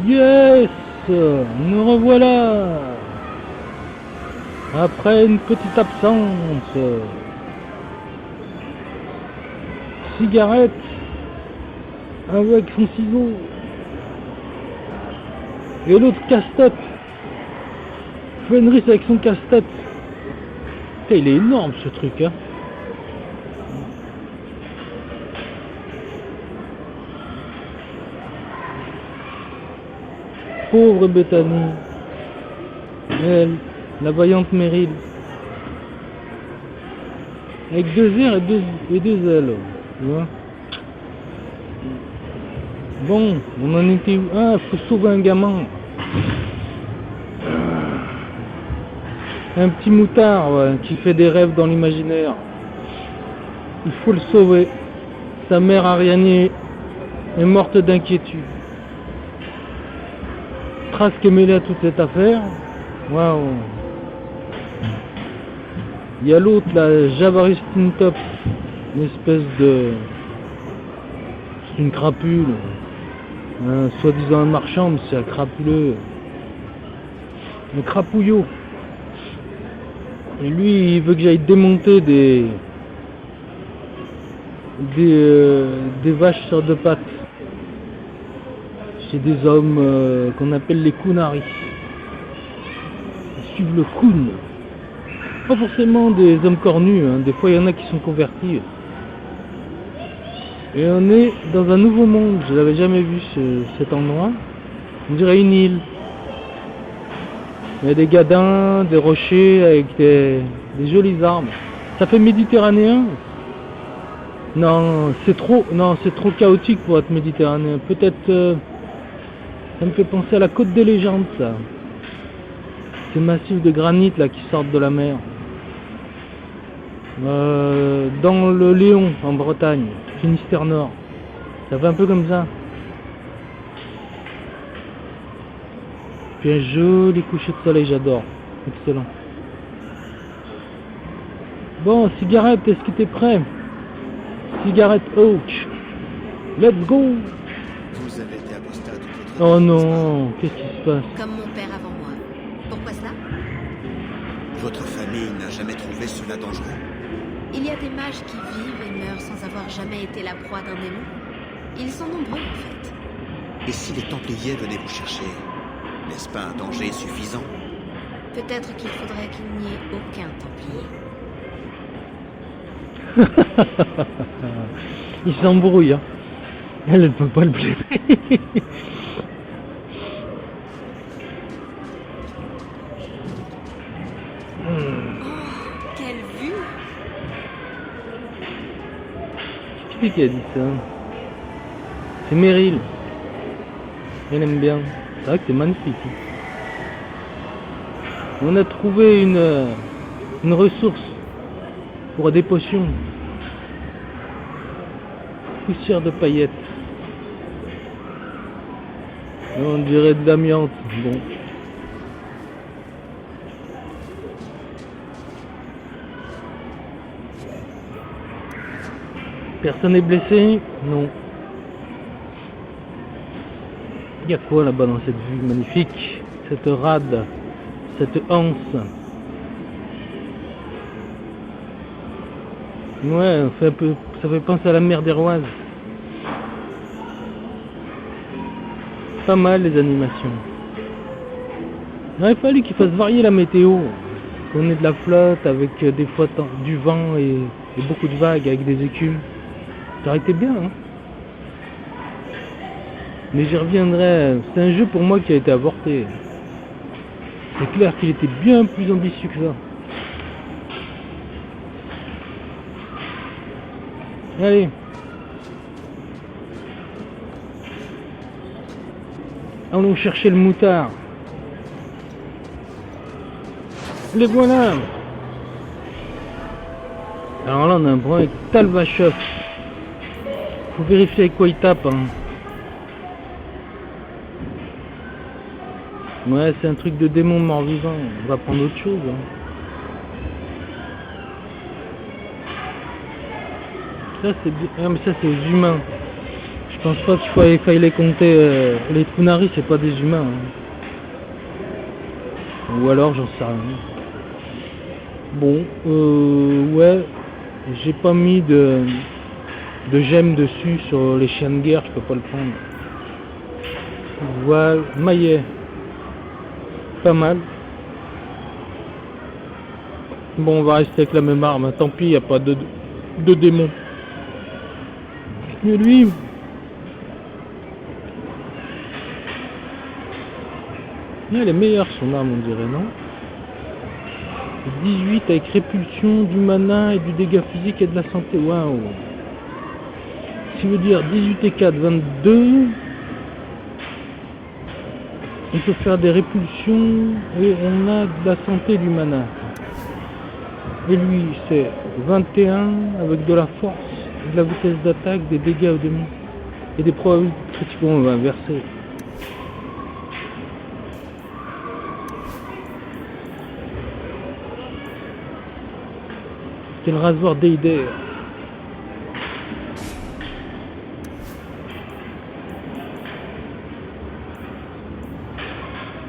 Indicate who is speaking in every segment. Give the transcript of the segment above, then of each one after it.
Speaker 1: Yes, nous revoilà. Après une petite absence. Cigarette avec son ciseau. Et l'autre casse-tête. Fenris avec son casse-tête. Il est énorme ce truc, hein. Pauvre Bethany. Elle, la vaillante Meryl. Avec 2 airs et deux ailes. Tu vois. Bon, on en était où? Ah, faut sauver un gamin. Un petit moutard, ouais, qui fait des rêves dans l'imaginaire. Il faut le sauver. Sa mère Ariane est morte d'inquiétude. Trask est mêlé à toute cette affaire. Waouh. Il y a l'autre, la Javaris Tintop, une espèce de... C'est une crapule. Soi-disant un marchand, mais c'est un crapuleux. Un crapouillot. Et lui, il veut que j'aille démonter des vaches sur 2 pattes. C'est des hommes qu'on appelle les Kunaris. Ils suivent le Kun. Pas forcément des hommes cornus, hein. Des fois il y en a qui sont convertis. Et on est dans un nouveau monde, je l'avais jamais vu cet endroit. On dirait une île. Il y a des gadins, des rochers avec des jolis arbres. Ça fait méditerranéen. Non, c'est trop chaotique pour être méditerranéen. Peut-être ça me fait penser à la côte des légendes, ça. Ces massifs de granit là qui sortent de la mer. Dans le Léon, en Bretagne, Finistère Nord. Ça fait un peu comme ça. Puis un joli coucher de soleil, j'adore. Excellent. Bon, cigarette, est-ce que t'es prêt? Cigarette Oak. Let's go.
Speaker 2: Vous avez été apostat toute votre vie.
Speaker 1: Oh non, qu'est-ce qui se passe?
Speaker 3: Comme mon père avant moi. Pourquoi cela?
Speaker 2: Votre famille n'a jamais trouvé cela dangereux.
Speaker 3: Il y a des mages qui vivent et meurent sans avoir jamais été la proie d'un démon. Ils sont nombreux en fait.
Speaker 2: Et si les Templiers venaient vous chercher, n'est-ce pas un danger suffisant?
Speaker 3: Peut-être qu'il faudrait qu'il n'y ait aucun Templier.
Speaker 1: Il s'embrouille, hein. Elle ne peut pas le blairer.
Speaker 3: Quelle vue!
Speaker 1: Qui a dit ça? C'est Meryl. Elle aime bien. C'est vrai que c'est magnifique. On a trouvé une ressource pour des potions. Poussière de paillettes. On dirait de l'amiante. Bon. Personne n'est blessé? Non. Il y a quoi là-bas dans cette vue magnifique? Cette rade, cette anse. Ouais, ça fait penser à la mer d'Héroise. Pas mal les animations. Il aurait fallu qu'il fasse varier la météo. Qu'on ait de la flotte avec des fois du vent et beaucoup de vagues avec des écumes. Ça aurait été bien, hein. Mais j'y reviendrai. C'est un jeu pour moi qui a été avorté. C'est clair qu'il était bien plus ambitieux que ça. Allez. Allons chercher le moutard. Les voilà. Alors là on a un problème avec Talvachov. Faut vérifier avec quoi il tape, hein. Ouais, c'est un truc de démon mort-vivant. On va prendre autre chose, hein. Ça c'est bien. Ah mais ça c'est aux humains. Je pense pas qu'il faille les compter. Les Trunari, c'est pas des humains. Hein. Ou alors, j'en sais rien. Bon, ouais, j'ai pas mis de gemmes dessus sur les chiens de guerre, je peux pas le prendre. Voilà, maillet. Pas mal. Bon, on va rester avec la même arme. Tant pis, il n'y a pas de démon. Mais lui... elle est meilleure son arme, on dirait, non? 18 avec répulsion, du mana et du dégât physique et de la santé. Waouh! Ce qui veut dire 18 et 4, 22. On peut faire des répulsions et on a de la santé et du mana. Et lui, c'est 21 avec de la force, de la vitesse d'attaque, des dégâts au demi et des probabilités critiques. On va inverser. C'est le rasoir d'Eider.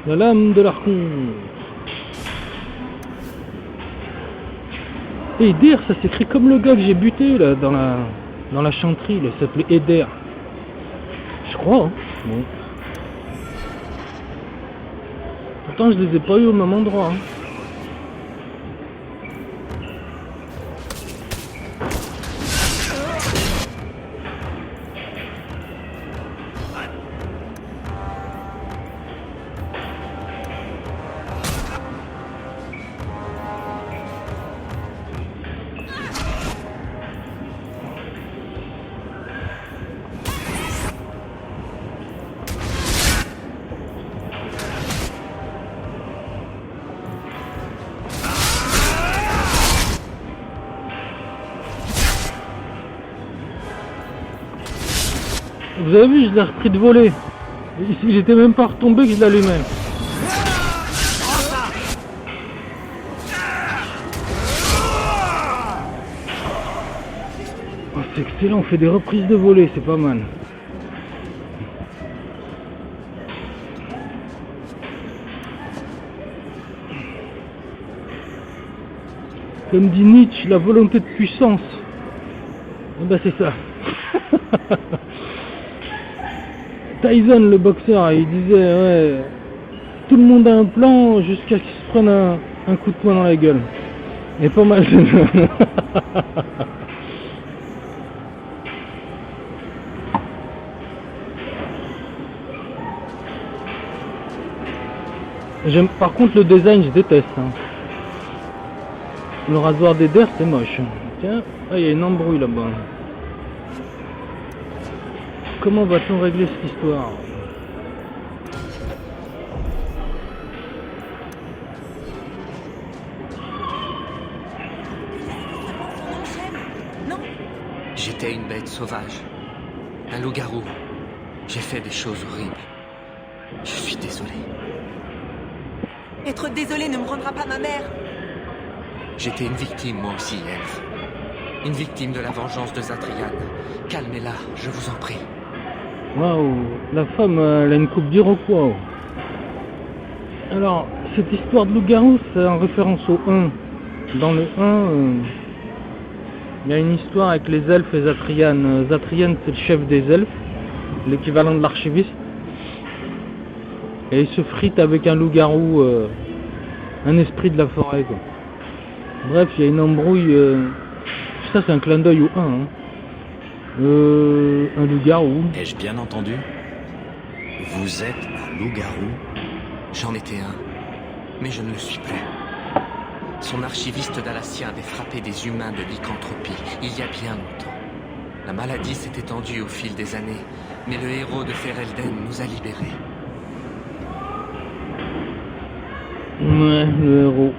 Speaker 1: La lame de l'archon. Eider, ça s'écrit comme le gars que j'ai buté là dans la chanterie, là, il s'appelait Eider. Je crois, hein. Bon. Pourtant je les ai pas eu au même endroit. Hein. Vous avez vu, je l'ai repris de voler. Il était même pas retombé que je l'allumais. Oh, c'est excellent, on fait des reprises de volée, c'est pas mal. Comme dit Nietzsche, la volonté de puissance. Eh ben c'est ça. Tyson, le boxeur, il disait ouais, tout le monde a un plan jusqu'à ce qu'il se prenne un coup de poing dans la gueule. Et pas mal. J'aime, par contre le design je déteste. Hein. Le rasoir d'Eider c'est moche. Tiens, il y a une embrouille là-bas. Comment va-t-on régler cette histoire?
Speaker 4: Non. J'étais une bête sauvage. Un loup-garou. J'ai fait des choses horribles. Je suis désolé.
Speaker 5: Être désolé ne me rendra pas ma mère.
Speaker 4: J'étais une victime, moi aussi, elfe. Une victime de la vengeance de Zatrian. Calmez-la, je vous en prie.
Speaker 1: Waouh, la femme, elle a une coupe d'Iroquois. Alors, cette histoire de loup-garou, c'est en référence au 1. Dans le 1, il y a une histoire avec les elfes et Zatrian. Zatrian, c'est le chef des elfes, l'équivalent de l'archiviste. Et il se frite avec un loup-garou, un esprit de la forêt, quoi. Bref, il y a une embrouille. Ça, c'est un clin d'œil au 1. Hein. Un loup-garou.
Speaker 2: Ai-je bien entendu? Vous êtes un loup-garou?
Speaker 4: J'en étais un, mais je ne le suis plus. Son archiviste Dalassia avait frappé des humains de lycanthropie il y a bien longtemps. La maladie s'est étendue au fil des années, mais le héros de Ferelden nous a libérés.
Speaker 1: Ouais, le héros.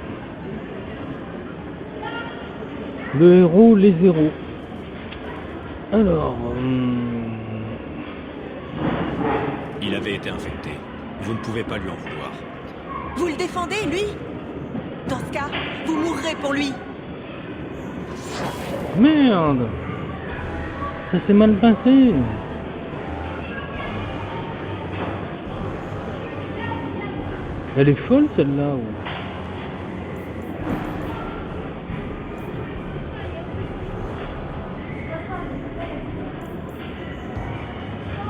Speaker 1: Le héros, les héros. Alors...
Speaker 6: Il avait été infecté. Vous ne pouvez pas lui en vouloir.
Speaker 5: Vous le défendez, lui? Dans ce cas, vous mourrez pour lui.
Speaker 1: Merde! Ça s'est mal passé. Elle est folle celle-là. Ouais.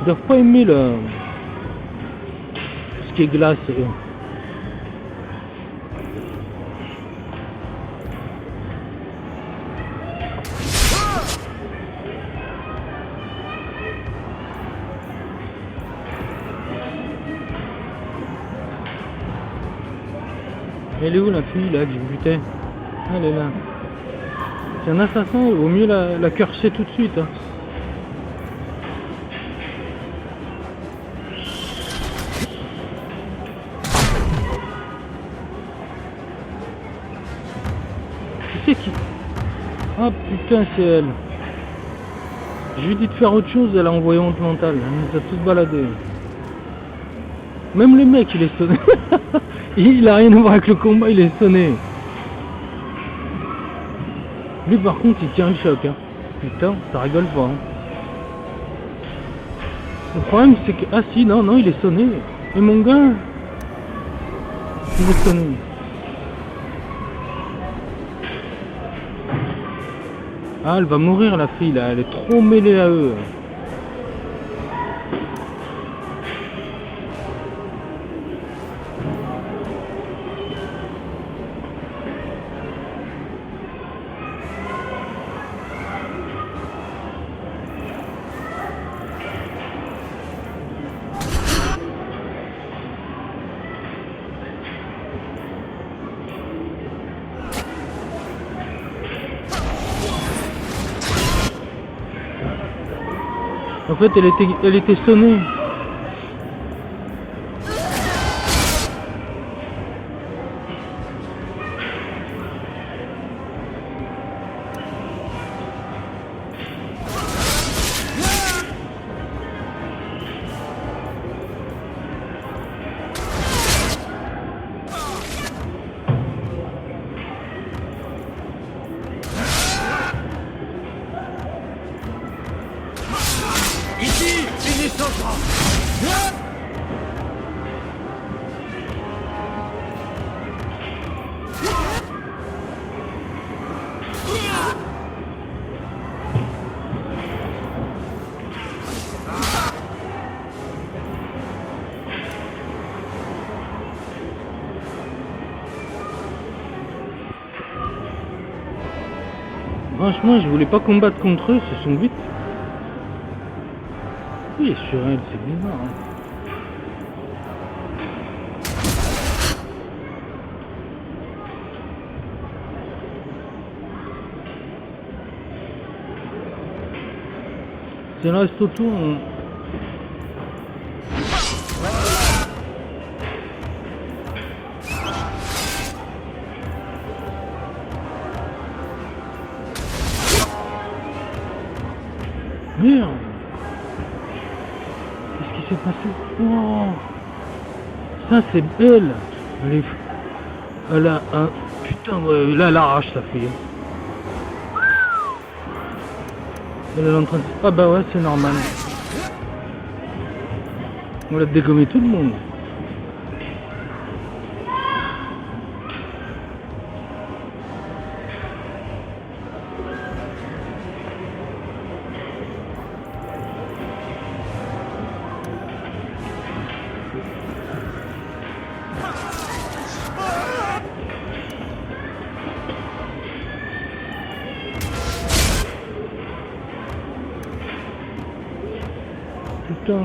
Speaker 1: Ils doivent pas aimer ce qui est glace. Elle est où la fille là que je butais? Elle est là. C'est un assassin, il vaut mieux la curser tout de suite. Hein. Qui c'est qui? Ah putain, c'est elle. Je lui ai dit de faire autre chose, elle a envoyé honte mentale. Elle nous a tous baladés. Même le mec, il est sonné. Il a rien à voir avec le combat, il est sonné. Lui par contre, il tient le choc. Hein. Putain, ça rigole pas. Hein. Le problème c'est que... Ah si, non, il est sonné. Et mon gars, il est sonné. Ah, elle va mourir la fille là, elle est trop mêlée à eux. En fait, elle était sonnée. Franchement, je voulais pas combattre contre eux, ce sont vite. Oui, sur elle, c'est bizarre. Hein. Si elle reste autour, Merde! Qu'est-ce qui s'est passé? Oh! Ça c'est belle! Elle a un... Putain, ouais, là elle arrache sa fille. Elle est en train de... Ah bah ouais, c'est normal. On a dégommé tout le monde. Putain.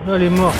Speaker 1: Ah, elle est morte.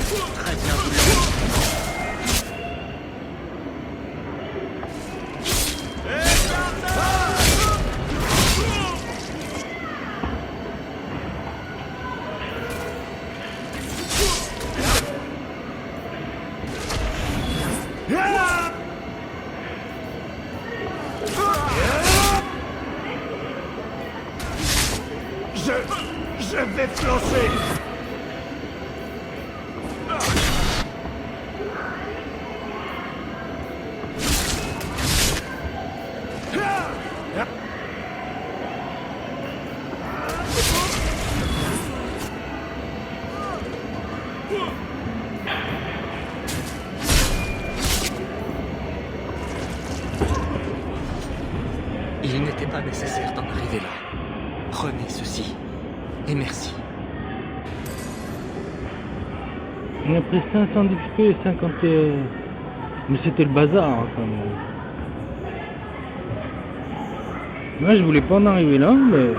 Speaker 2: Très bien voulu. Je vais flancher.
Speaker 4: Il n'était pas nécessaire d'en arriver là. Prenez ceci. Et merci.
Speaker 1: On a pris 500 d'XP et 51. Mais c'était le bazar, hein, quand même. Moi, je voulais pas en arriver là, mais...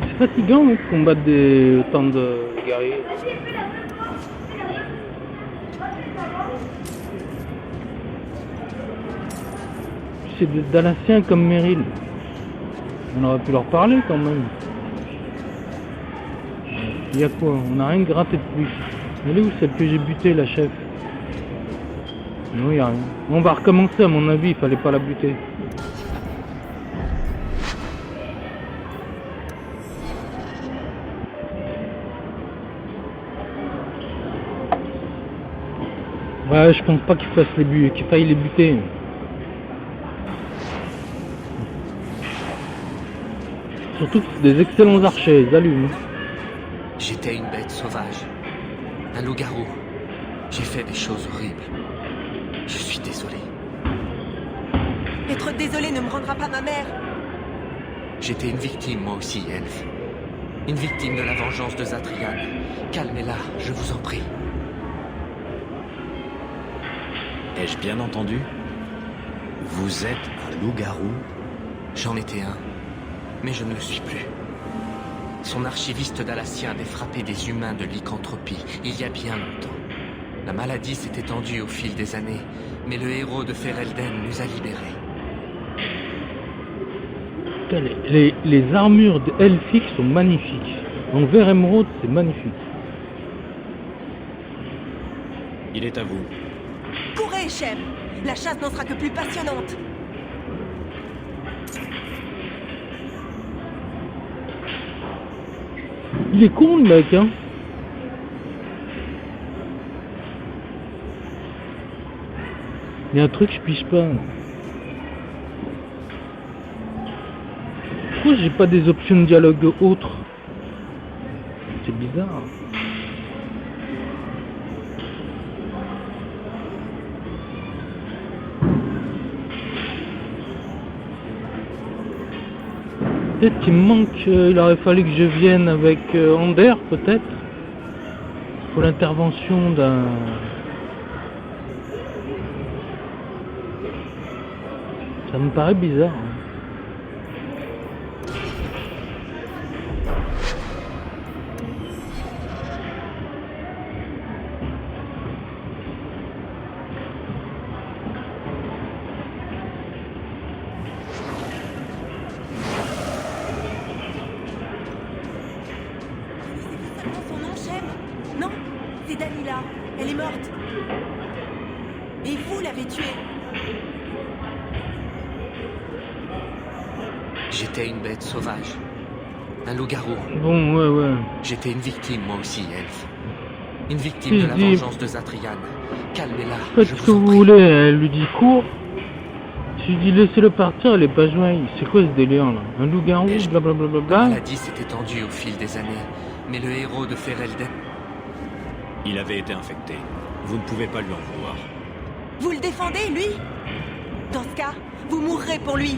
Speaker 1: C'est fatigant, hein, de combattre autant de guerriers. C'est des Dalassiens comme Meryl. On aurait pu leur parler quand même. Il y a quoi? On n'a rien gratté de plus. Elle est où celle que j'ai butée, la chef? Non, il n'y a rien. On va recommencer à mon avis, il fallait pas la buter. Ouais, je pense pas qu'il faille les buter. Surtout que c'est des excellents archers, ils allument.
Speaker 4: J'étais une bête sauvage. Un loup-garou. J'ai fait des choses horribles. Je suis désolé.
Speaker 5: Être désolé ne me rendra pas ma mère.
Speaker 4: J'étais une victime, moi aussi, elfe. Une victime de la vengeance de Zatrian. Calmez-la, je vous en prie.
Speaker 6: Ai-je bien entendu? Vous êtes un loup-garou?
Speaker 4: J'en étais un. Mais je ne le suis plus. Son archiviste dalassien avait frappé des humains de lycanthropie il y a bien longtemps. La maladie s'est étendue au fil des années, mais le héros de Ferelden nous a libérés.
Speaker 1: Les armures elfiques sont magnifiques. En vert émeraude, c'est magnifique.
Speaker 6: Il est à vous.
Speaker 5: Courez, Shem. La chasse n'en sera que plus passionnante.
Speaker 1: Il est con le mec, hein. Il y a un truc que je pige pas. Pourquoi j'ai pas des options de dialogue autres? C'est bizarre. Peut-être qu'il me manque, il aurait fallu que je vienne avec Ander, peut-être, pour l'intervention d'un... Ça me paraît bizarre. Hein.
Speaker 5: Son nom, Shem? Non, c'est Dalila. Elle est morte. Et vous l'avez tuée.
Speaker 4: J'étais une bête sauvage. Un loup-garou.
Speaker 1: Bon, ouais.
Speaker 4: J'étais une victime, moi aussi, elfe. Une victime de la vengeance de Zatrian. Calmez-la,
Speaker 1: Faites
Speaker 4: je
Speaker 1: ce que
Speaker 4: vous en
Speaker 1: vous
Speaker 4: prie.
Speaker 1: voulez, elle lui dit cours. Si je dis laissez-le partir, elle est pas joigne. C'est quoi ce délire là? Un loup-garou,
Speaker 4: La
Speaker 1: blablabla.
Speaker 4: maladie s'est étendue au fil des années, mais le héros de Ferelden...
Speaker 6: Il avait été infecté. Vous ne pouvez pas lui en vouloir.
Speaker 5: Vous le défendez, lui? Dans ce cas, vous mourrez pour lui.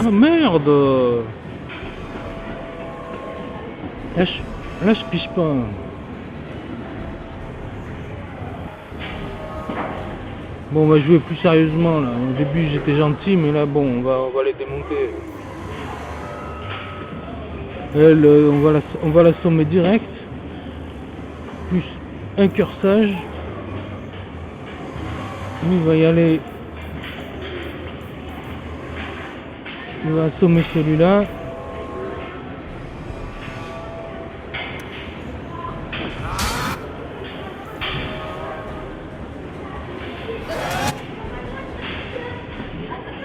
Speaker 1: Ah merde! Là je pige pas. Bon, on va jouer plus sérieusement là. Au début j'étais gentil, mais là bon, on va les démonter. Elle, on va l'assommer direct. plus un cœur sage. Lui il va y aller. Il va assommer celui-là.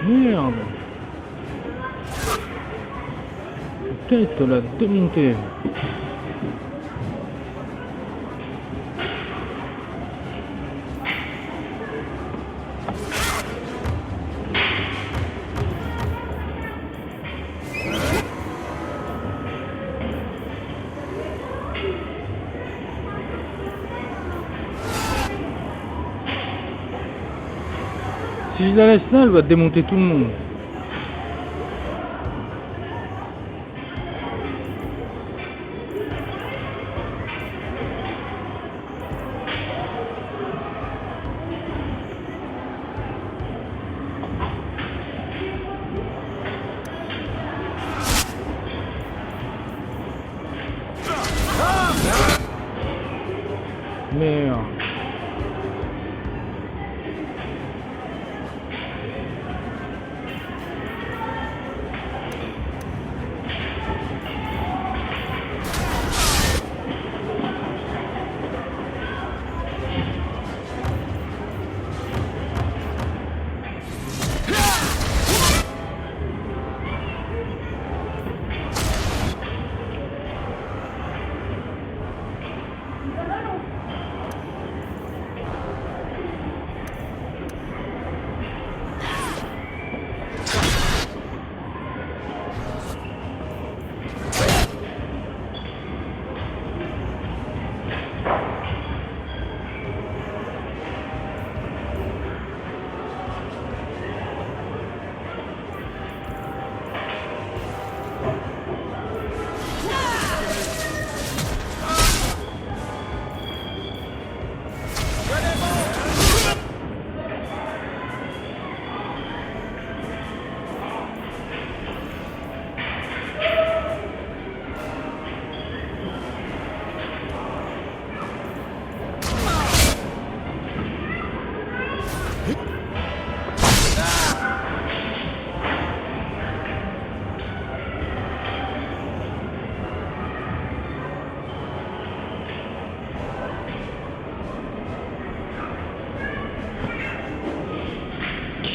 Speaker 1: Merde. Tête la démontée. Si je la laisse là, elle va démonter tout le monde. Merde.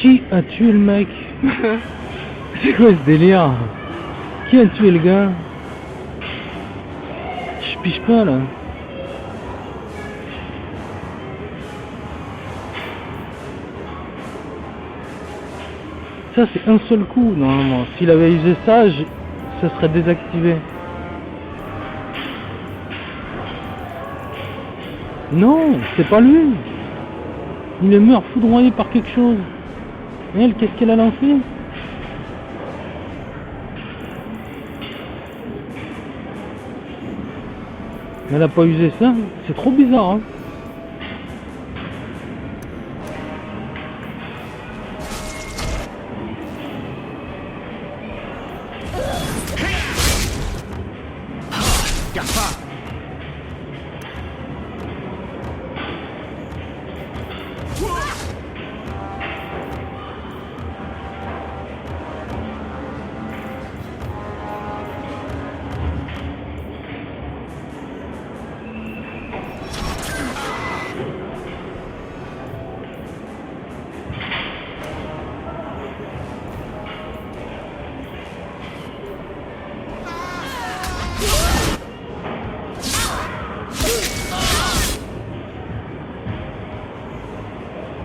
Speaker 1: Qui a tué le mec? C'est quoi ce délire? Qui a tué le gars? Je pige pas là. Ça c'est un seul coup normalement. S'il avait usé ça, ça serait désactivé. Non, c'est pas lui. Il est mort foudroyé par quelque chose. Elle, qu'est-ce qu'elle a lancé? Elle a pas usé ça? C'est trop bizarre, hein?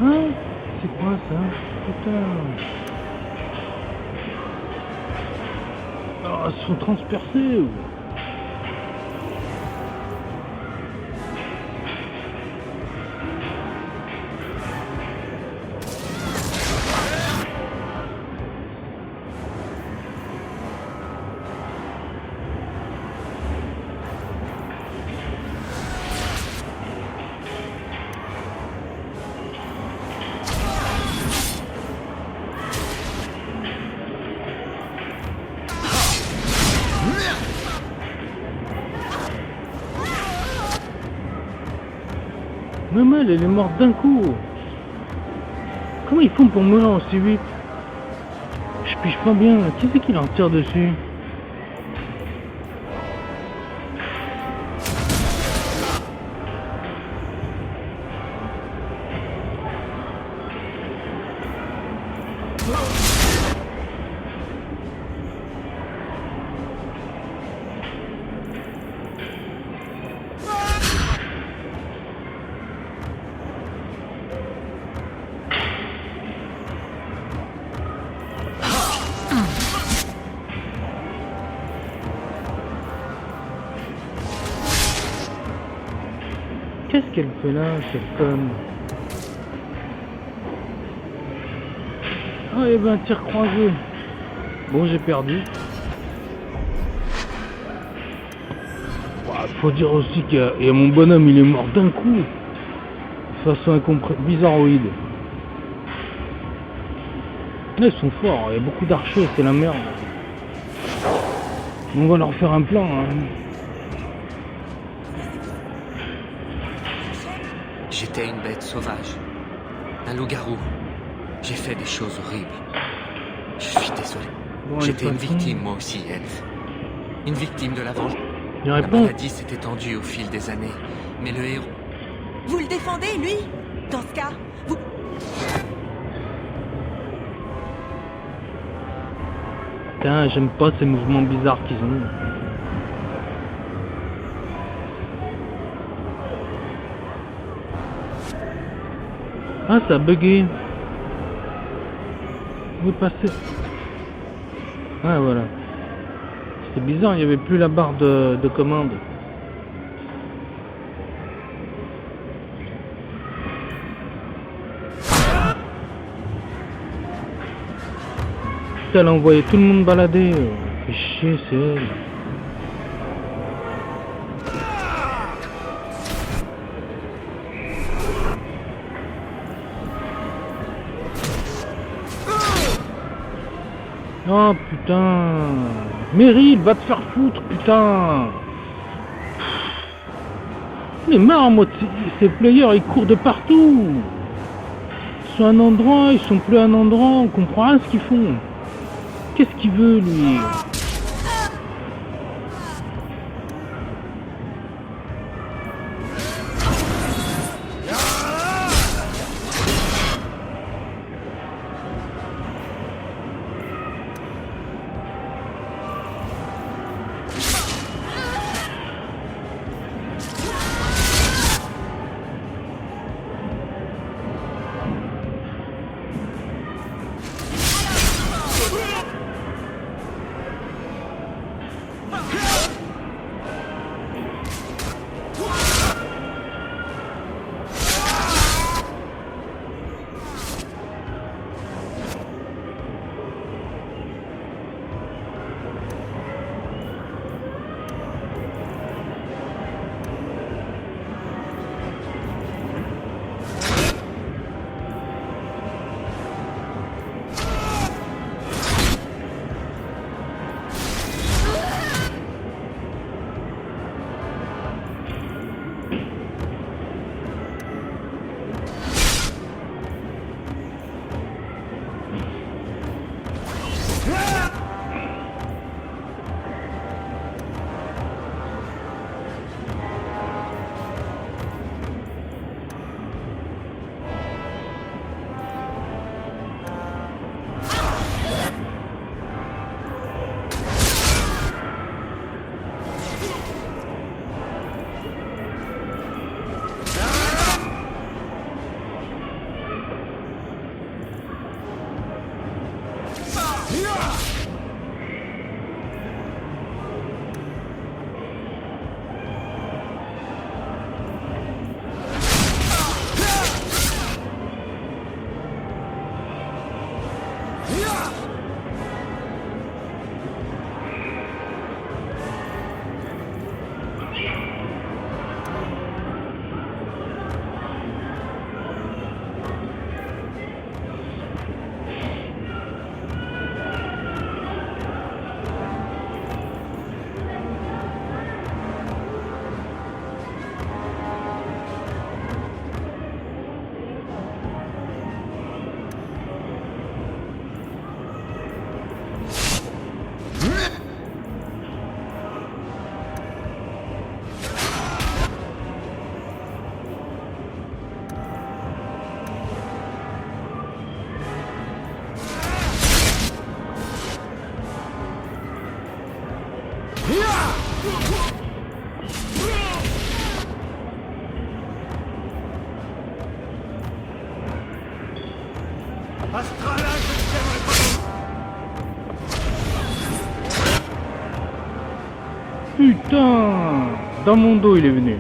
Speaker 1: Hein? C'est quoi ça? Putain! Oh, ils sont transpercés ou? Même elle est morte d'un coup. Comment ils font pour mourir aussi vite? Je pige pas bien. Qui c'est qui leur tire dessus? Qu'est-ce qu'elle fait là, cette conne? Ah, il y avait un tir croisé. Bon, j'ai perdu. Faut dire aussi qu'il y a mon bonhomme, il est mort d'un coup. De façon bizarroïde. Là, ils sont forts, il y a beaucoup d'archers, c'est la merde. On va leur faire un plan. Hein.
Speaker 4: J'étais une bête sauvage. Un loup-garou. J'ai fait des choses horribles. Je suis désolé.
Speaker 1: Bon,
Speaker 4: J'étais une victime, moi aussi, Elf. Une victime de la vengeance.
Speaker 1: La
Speaker 4: La maladie s'est étendue au fil des années. Mais le héros...
Speaker 5: Vous le défendez, lui? Dans ce cas, vous...
Speaker 1: Putain, j'aime pas ces mouvements bizarres qu'ils ont. Ah, ça a bugué. Où est passé? Ah, voilà. C'est bizarre, il n'y avait plus la barre de commande. Putain, elle a envoyé tout le monde balader. Fait chier, c'est elle. Oh putain. Meryl, va te faire foutre, putain. Mais marre, moi, ces players, ils courent de partout. Ils sont à un endroit, ils sont plus à un endroit, on comprend rien ce qu'ils font. Qu'est-ce qu'il veut, lui? Putain! Dans mon dos il est venu.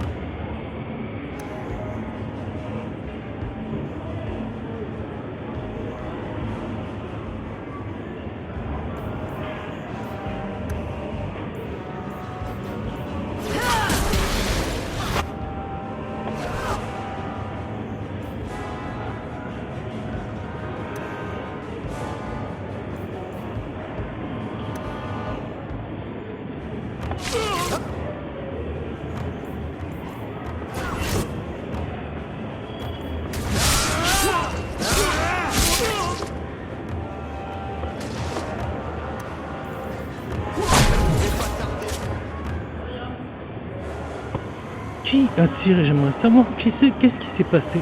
Speaker 1: Qui a tiré? J'aimerais savoir qu'est-ce qui s'est passé.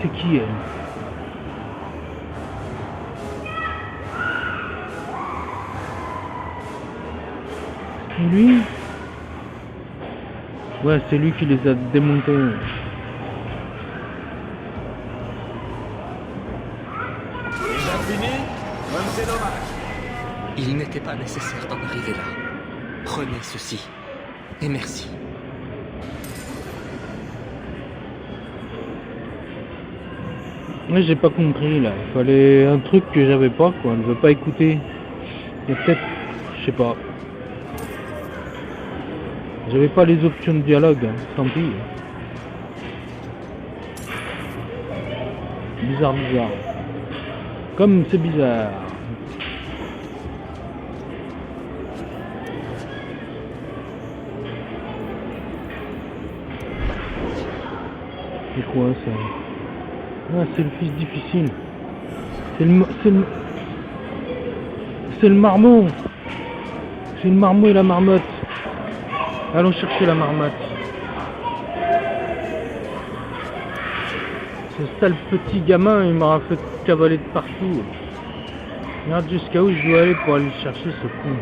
Speaker 1: C'est qui elle? C'est lui? Ouais, c'est lui qui les a démontés.
Speaker 4: Il n'était pas nécessaire d'en arriver là. Prenez ceci. Et merci.
Speaker 1: Ouais, j'ai pas compris là. Il fallait un truc que j'avais pas quoi. Elle veut pas écouter. Il y a peut-être, je sais pas. J'avais pas les options de dialogue. Hein. Tant pis. Bizarre. Comme c'est bizarre. C'est quoi ça? Ah, c'est le fils difficile. C'est le marmot. C'est le marmot et la marmotte. Allons chercher la marmotte. Ce sale petit gamin, il m'aura fait cavaler de partout. Regarde jusqu'à où je dois aller pour aller chercher ce con.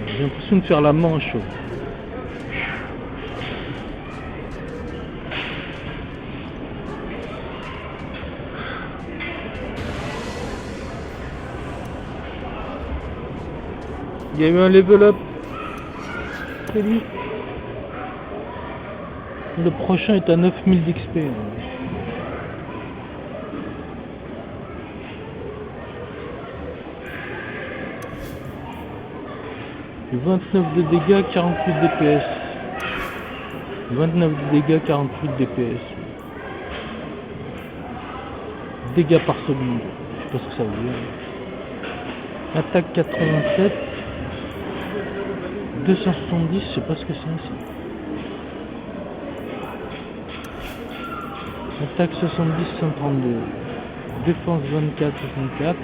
Speaker 1: J'ai l'impression de faire la manche. Il y a eu un level up. C'est lui. Le prochain est à 9000 d'XP. « 29 de dégâts, 48 DPS. 29 de dégâts, 48 DPS. Dégâts par seconde. Je sais pas ce que ça veut dire. Attaque 87. 270, je sais pas ce que c'est ça. Attaque 70, 132. Défense 24, 64.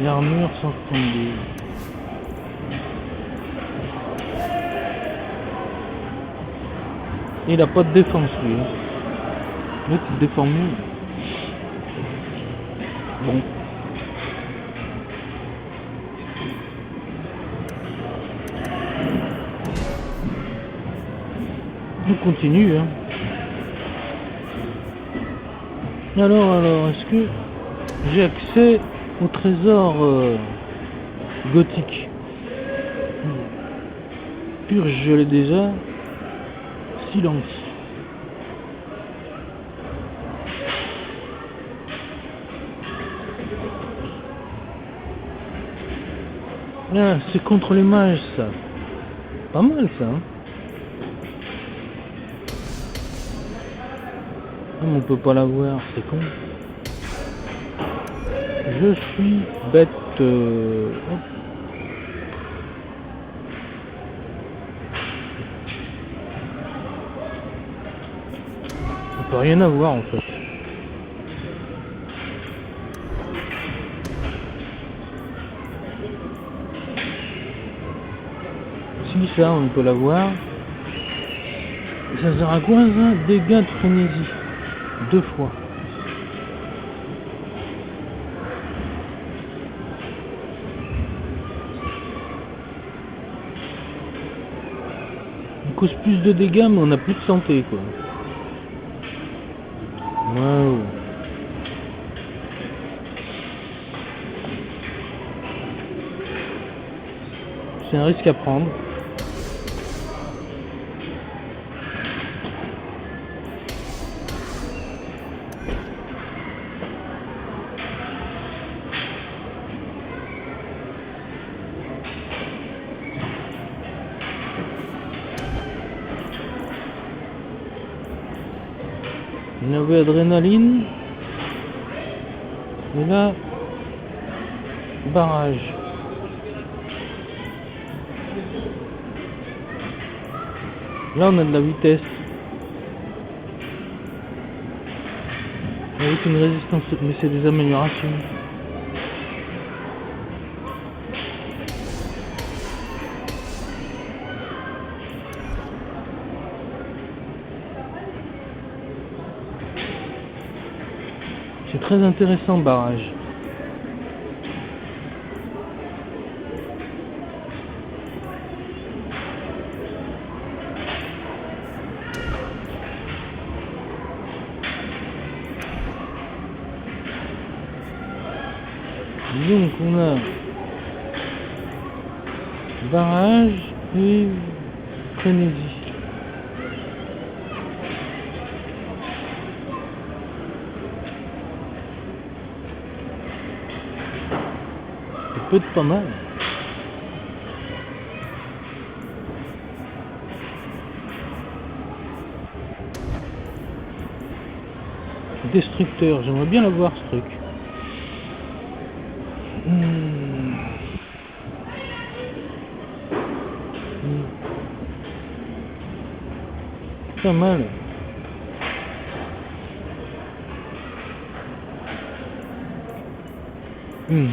Speaker 1: Et armure 132. Il a pas de défense lui. L'autre il défend mieux. Bon. On continue hein. Alors, est-ce que j'ai accès au trésor gothique? Purge, je l'ai déjà. Silence. Ah, c'est contre les mages ça. Pas mal ça. Hein. Ah, mais on peut pas l'avoir, c'est con. Je suis bête. Hop. peut rien avoir en fait. Si ça, on peut l'avoir. Ça sert à quoi ça? Dégâts de frénésie. 2 fois. Il cause plus de dégâts mais on a plus de santé quoi. Waouh. C'est un risque à prendre. Il y avait adrénaline. Et là, barrage. Là, on a de la vitesse. Avec une résistance, mais c'est des améliorations. C'est très intéressant, barrage. Donc on a barrage et frénésie. Ça peut être pas mal. Destructeur, j'aimerais bien l'avoir ce truc. Pas mal. Le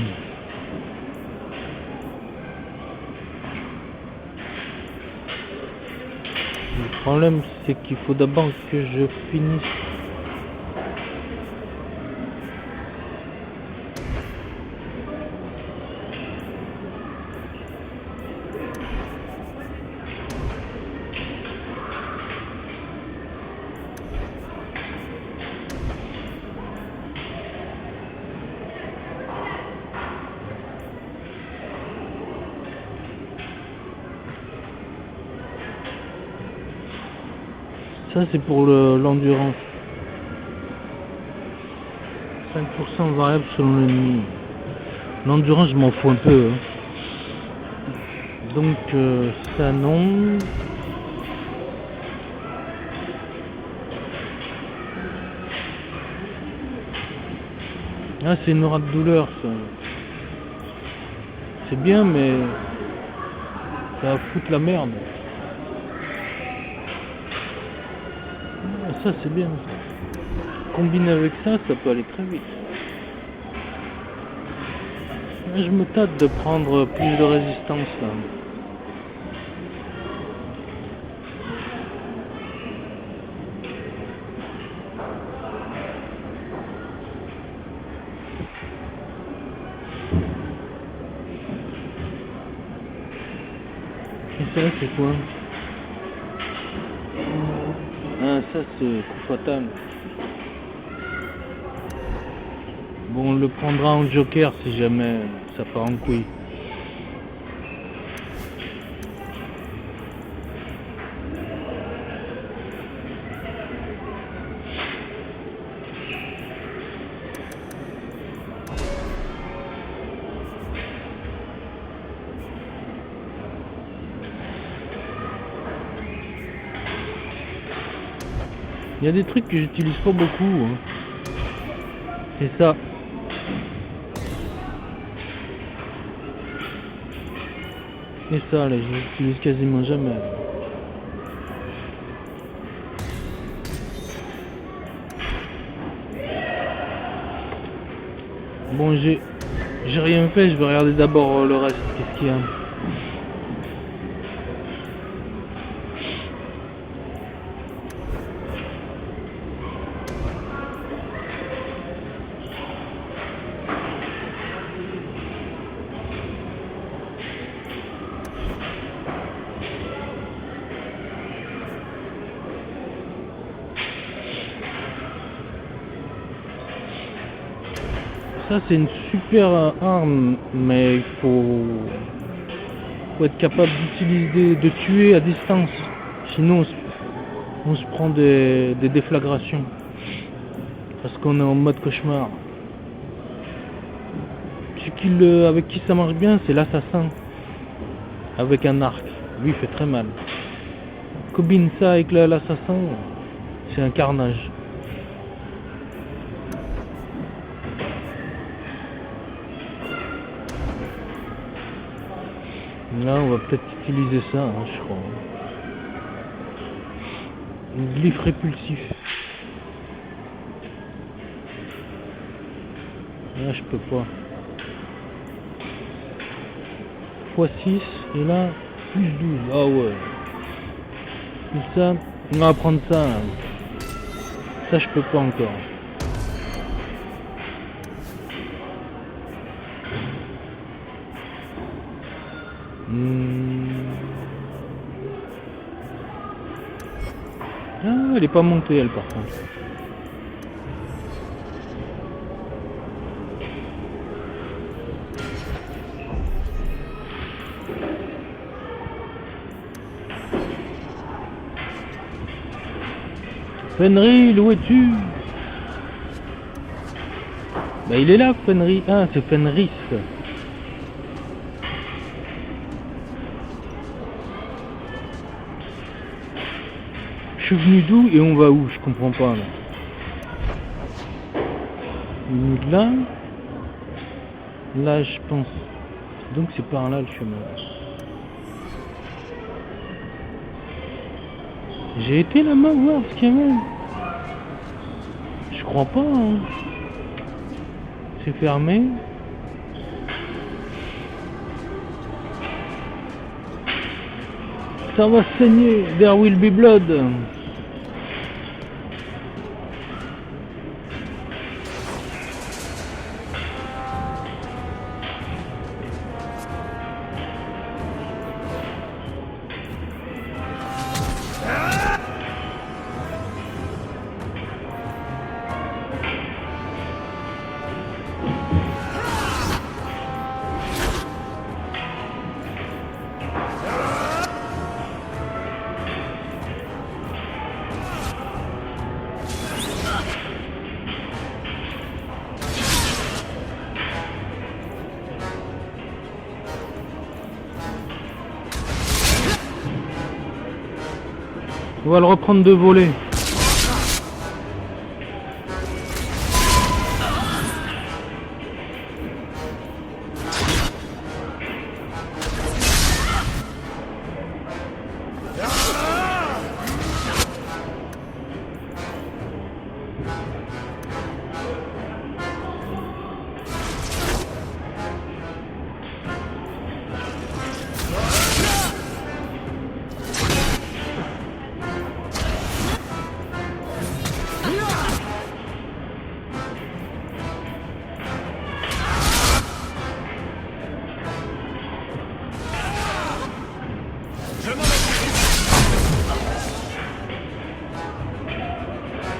Speaker 1: problème c'est qu'il faut d'abord que je finisse. Ça c'est pour l'endurance. 5% variable selon l'ennemi. L'endurance je m'en fous un peu. Donc ça non. Ah c'est une aura de douleur ça. C'est bien mais ça va foutre la merde. Ça c'est bien ça. Combiné avec ça, ça peut aller très vite. Là, je me tâte de prendre plus de résistance là. Et ça c'est quoi? Ah ça c'est coup fatal. Bon on le prendra en joker si jamais ça part en couille. Il y a des trucs que j'utilise pas beaucoup. Hein. C'est ça. Et ça, là, je l'utilise quasiment jamais. Bon, j'ai rien fait, je vais regarder d'abord le reste, qu'est-ce qu'il y a. Ça c'est une super arme, mais il faut être capable d'utiliser, de tuer à distance. Sinon on se prend des déflagrations. Parce qu'on est en mode cauchemar. Avec qui ça marche bien, c'est l'assassin. Avec un arc. Lui il fait très mal. Combine ça avec l'assassin, c'est un carnage. Là, on va peut-être utiliser ça, hein, je crois. Un glyphe répulsif. Là, je peux pas. x6, et là, plus 12. Ah ouais. Tout ça, on va prendre ça. Hein. Ça, je peux pas encore. Ah, elle est pas montée, elle, par contre. Fenrir, où es-tu? Bah, il est là, Fenrir. Ah, c'est Fenris. Je suis venu d'où et on va où? Je comprends pas là. Là. Là je pense. Donc c'est par là le chemin. J'ai été là-bas voir ce qu'il y avait. Je crois pas. Hein. C'est fermé. Ça va saigner. There will be blood. On va le reprendre de voler.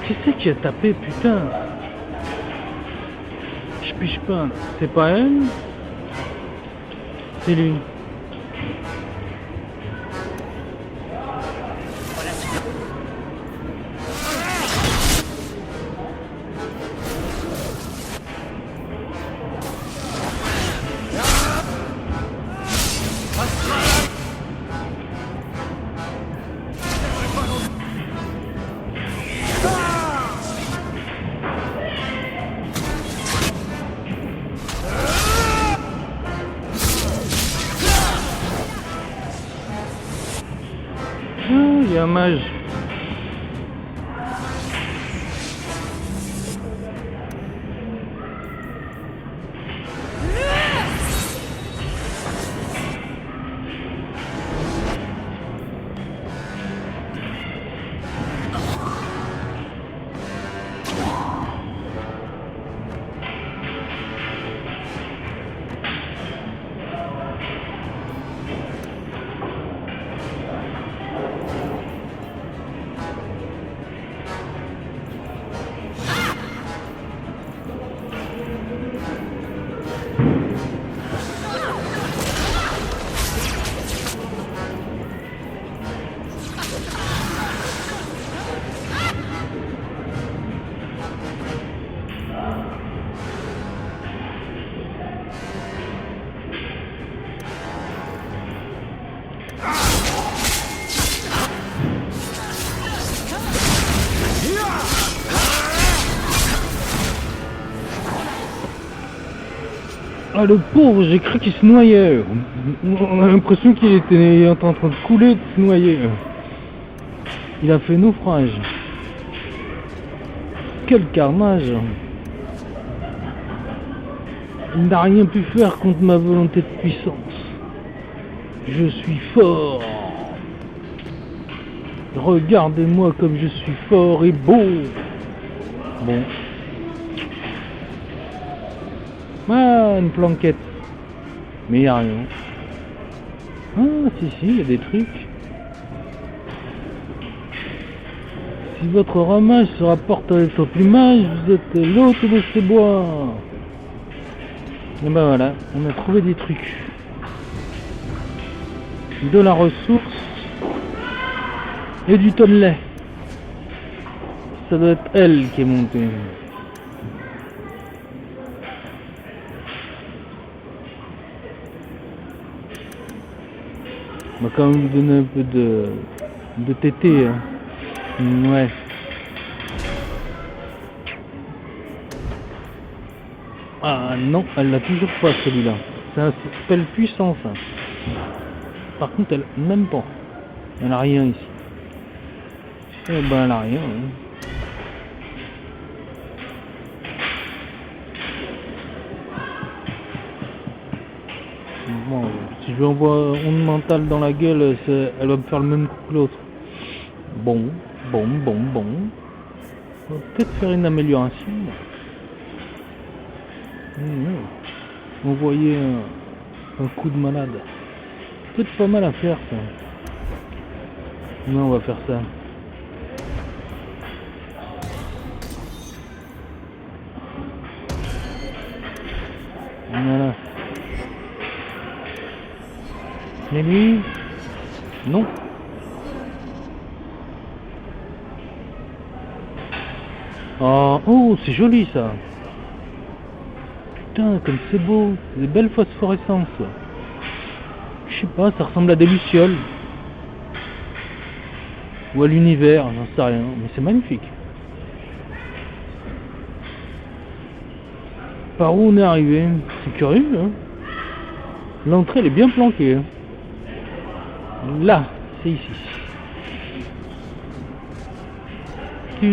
Speaker 1: Qui c'est qui a tapé, putain? Je piche pas. C'est pas elle? C'est lui. Il y a un mage. Ah, le pauvre, j'ai cru qu'il se noyait. On a l'impression qu'il était en train de couler, de se noyer. Il a fait naufrage. Quel carnage. Il n'a rien pu faire contre ma volonté de puissance. Je suis fort. Regardez-moi comme je suis fort et beau. Bon. Ah, une planquette. Mais il n'y a rien. Ah, si, il y a des trucs. Si votre ramage se rapporte avec son plumage, vous êtes l'hôte de ces bois. Et ben voilà, on a trouvé des trucs. De la ressource et du tonne lait. Ça doit être elle qui est montée. On va quand même lui donner un peu de tété. Hein. Ouais. Ah non, elle l'a toujours pas celui-là. Ça s'appelle puissance. Hein. Par contre, elle même pas. Elle a rien ici. Eh ben, elle a rien. Hein. Bon, si je lui envoie onde mentale dans la gueule, elle va me faire le même coup que l'autre. Bon. On va peut-être faire une amélioration. Envoyer un coup de malade. Peut-être pas mal à faire ça. Non, on va faire ça. Voilà. Et lui? Non. Oh, c'est joli ça. Putain, comme c'est beau. Des belles phosphorescences. Je sais pas, ça ressemble à des lucioles. Ou à l'univers, j'en sais rien. Mais c'est magnifique. Par où on est arrivé? C'est curieux, hein. L'entrée, elle est bien planquée. Hein. Là, c'est ici. Ça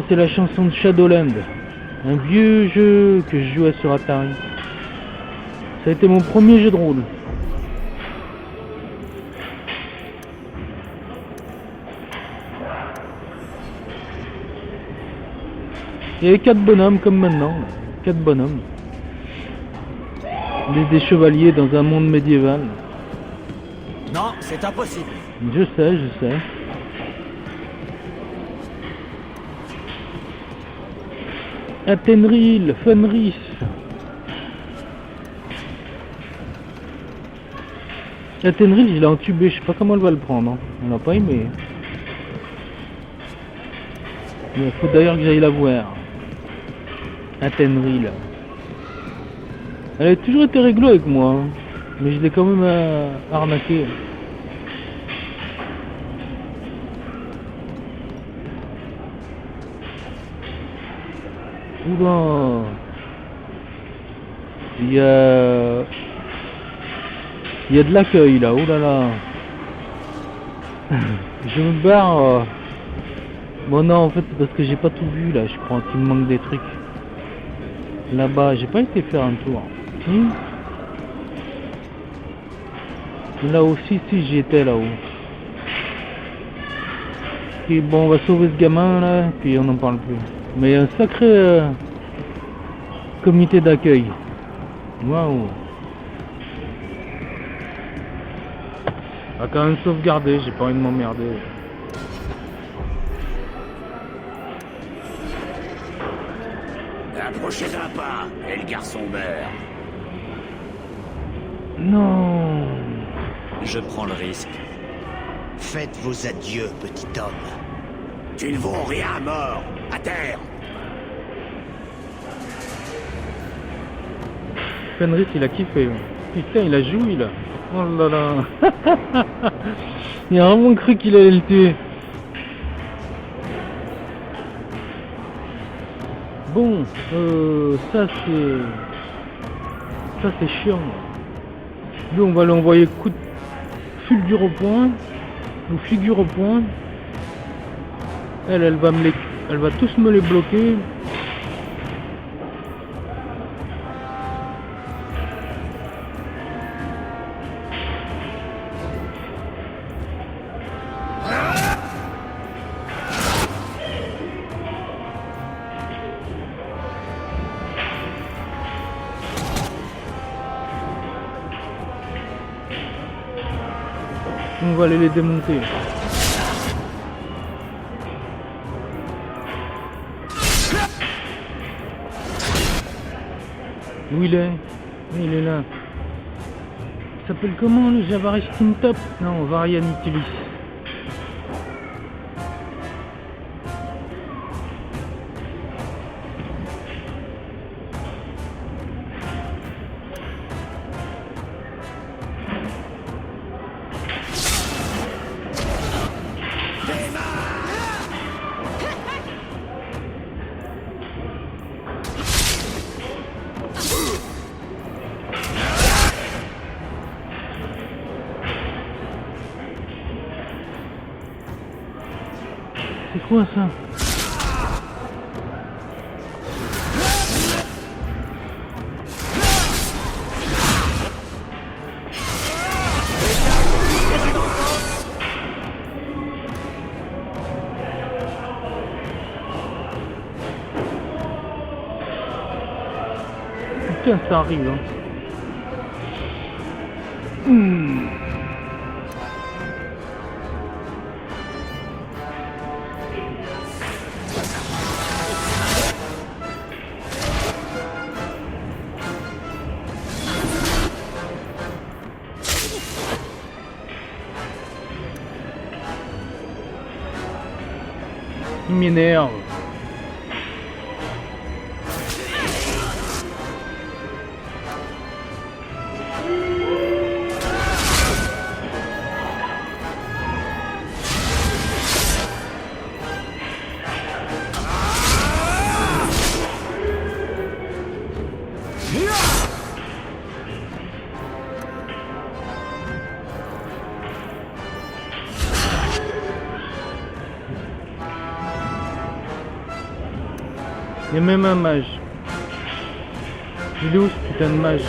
Speaker 1: c'est la chanson de Shadowland, un vieux jeu que je jouais sur Atari. Ça a été mon premier jeu de rôle. Il y avait 4 bonhommes comme maintenant, 4 bonhommes. Des chevaliers dans un monde médiéval.
Speaker 2: Non, c'est impossible.
Speaker 1: Je sais. Athenril, Fenris. Athenril, je l'ai entubé, je sais pas comment elle va le prendre. Hein. Elle n'a pas aimé. Il faut d'ailleurs que j'aille la voir. Athenril. Elle a toujours été réglo avec moi, hein. Mais je l'ai quand même arnaqué. Oula. Il y a de l'accueil là, oh là là. Je me barre. Bon non, en fait c'est parce que j'ai pas tout vu là, je crois qu'il me manque des trucs. Là-bas, j'ai pas été faire un tour. Si. Là aussi, si j'y étais là-haut. Et bon, on va sauver ce gamin là, puis on n'en parle plus. Mais un sacré comité d'accueil. Waouh. On va quand même sauvegarder, j'ai pas envie de m'emmerder.
Speaker 2: Approchez-en pas, et le garçon meurt.
Speaker 1: Non.
Speaker 6: Je prends le risque.
Speaker 2: Faites vos adieux, petit homme. Tu ne vaux rien à mort. À terre.
Speaker 1: Fenris, il a kiffé. Putain, il a joui là. Oh là là. Il a vraiment cru qu'il allait le tuer. Bon, ça c'est chiant. Lui, on va l'envoyer coup de fulgure au point, ou figure au point. Elle va tous me les bloquer. On va aller les démonter. Où il est? Il est là. Il s'appelle comment le Javaristin Top? Non, Varian Utilis. C'est quoi ça? Putain, ça arrive, hein. Il m'énerve. Il y a même un mage. Il est où ce putain de mage?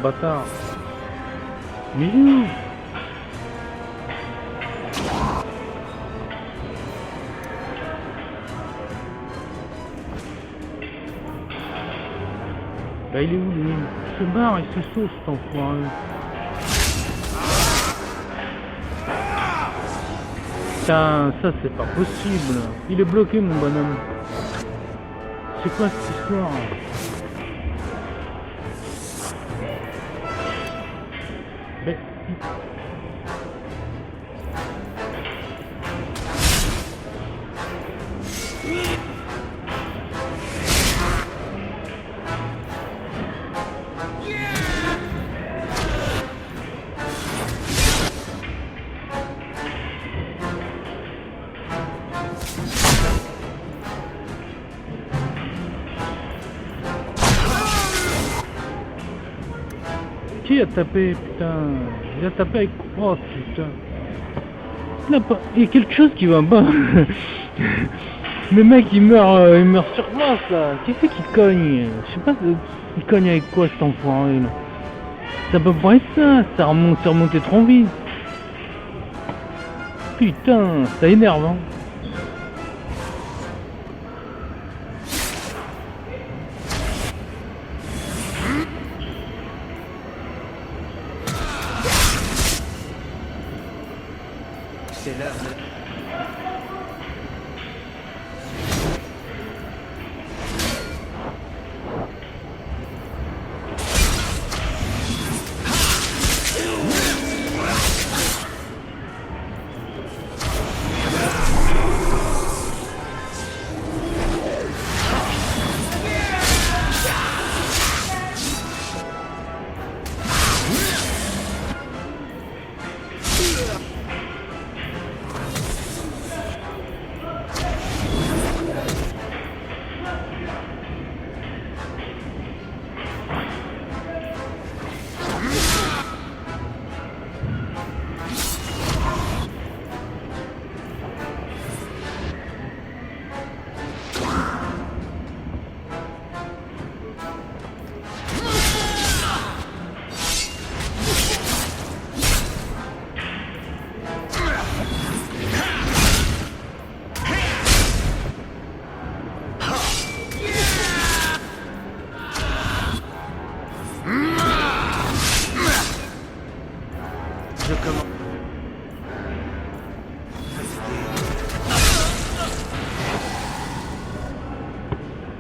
Speaker 1: bâtard. Mais il est où? Bah il est où lui? Il se barre, il se sauce cet enfoiré. Putain, ça c'est pas possible. Il est bloqué mon bonhomme. C'est quoi cette histoire? Mais... Qui a tapé, putain? Il a tapé avec... Oh putain. Il y a quelque chose qui va pas. Le mec il meurt sur place là. Qui c'est qui cogne? Je sais pas, il cogne avec quoi cet enfoiré là? Ça peut pas être ça, c'est remonté trop vite. Putain, ça énerve hein.
Speaker 4: C'est l'heure de...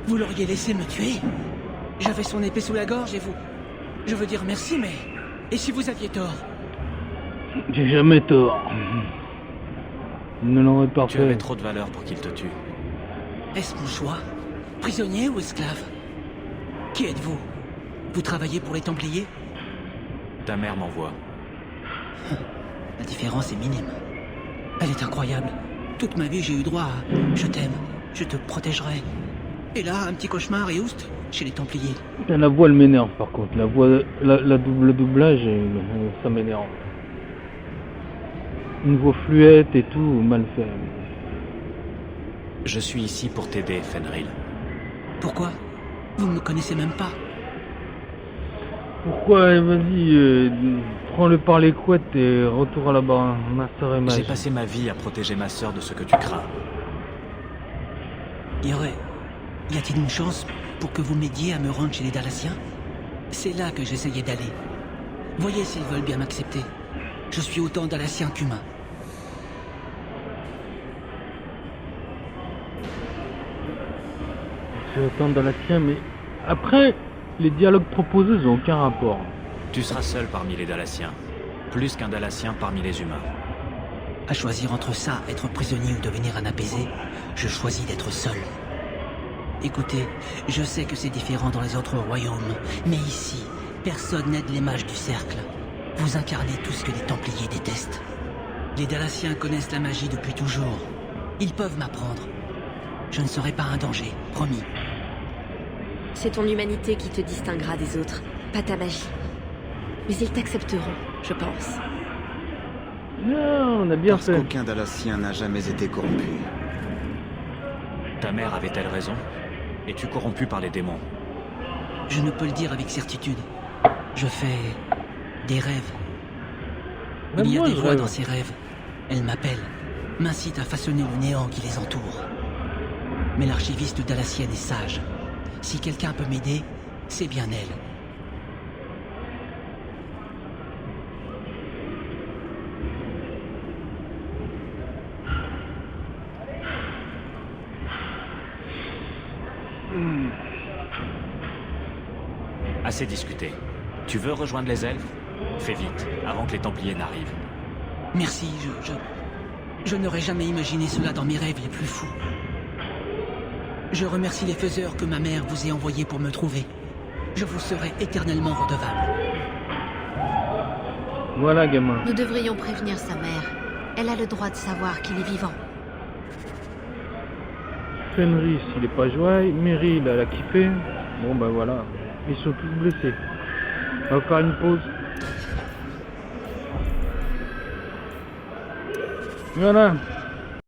Speaker 7: Vous l'auriez laissé me tuer? J'avais son épée sous la gorge et vous... Je veux dire merci, mais... Et si vous aviez tort?
Speaker 1: J'ai jamais tort. Il ne l'aurait pas
Speaker 6: Tu
Speaker 1: fait.
Speaker 6: avais trop de valeur pour qu'il te tue.
Speaker 7: Est-ce mon choix? Prisonnier ou esclave? Qui êtes-vous? Vous travaillez pour les Templiers?
Speaker 6: Ta mère m'envoie.
Speaker 7: La différence est minime. Elle est incroyable. Toute ma vie, j'ai eu droit à « Je t'aime, je te protégerai ». Et là, un petit cauchemar et oust, chez les Templiers.
Speaker 1: Putain, la voix elle m'énerve par contre. La voix, le doublage, ça m'énerve. Une voix fluette et tout, mal fait.
Speaker 6: Je suis ici pour t'aider, Fenrir.
Speaker 7: Pourquoi? Vous ne me connaissez même pas.
Speaker 1: Pourquoi? Vas-y, prends-le par les couettes et retour à la barre. Ma sœur est mage.
Speaker 6: J'ai passé ma vie à protéger ma sœur de ce que tu crains.
Speaker 7: Y a-t-il une chance pour que vous m'aidiez à me rendre chez les Dalassiens? C'est là que j'essayais d'aller. Voyez s'ils veulent bien m'accepter. Je suis autant Dalassien qu'humain.
Speaker 1: C'est autant Dalassien, mais après, les dialogues proposés n'ont aucun rapport.
Speaker 6: Tu seras seul parmi les Dalassiens. Plus qu'un Dalassien parmi les humains.
Speaker 7: À choisir entre ça, être prisonnier ou devenir un apaisé, je choisis d'être seul. Écoutez, je sais que c'est différent dans les autres royaumes, mais ici, personne n'aide les mages du cercle. Vous incarnez tout ce que les Templiers détestent. Les Dalassiens connaissent la magie depuis toujours. Ils peuvent m'apprendre. Je ne serai pas un danger, promis.
Speaker 3: C'est ton humanité qui te distinguera des autres, pas ta magie. Mais ils t'accepteront, je pense.
Speaker 1: Non, on a bien
Speaker 8: Parce
Speaker 1: fait.
Speaker 8: qu'aucun Dalassien n'a jamais été corrompu.
Speaker 6: Ta mère avait-elle raison? Es-tu corrompu par les démons?
Speaker 7: Je ne peux le dire avec certitude. Je fais des rêves.
Speaker 1: Même
Speaker 7: Il y a
Speaker 1: moi,
Speaker 7: des
Speaker 1: je
Speaker 7: voix
Speaker 1: rêve.
Speaker 7: dans ces rêves. Elles m'appellent, m'incitent à façonner le néant qui les entoure. Mais l'archiviste Dalassienne est sage. Si quelqu'un peut m'aider, c'est bien elle.
Speaker 6: Assez discuté. Tu veux rejoindre les elfes? Fais vite, avant que les Templiers n'arrivent.
Speaker 7: Merci, je n'aurais jamais imaginé cela dans mes rêves les plus fous. Je remercie les faiseurs que ma mère vous ait envoyés pour me trouver. Je vous serai éternellement redevable.
Speaker 1: Voilà, gamin.
Speaker 3: Nous devrions prévenir sa mère. Elle a le droit de savoir qu'il est vivant.
Speaker 1: Fenris, il est pas joué. Meryl, elle a kiffé. Bon, ben voilà. Ils sont tous blessés. On va faire une pause. Voilà.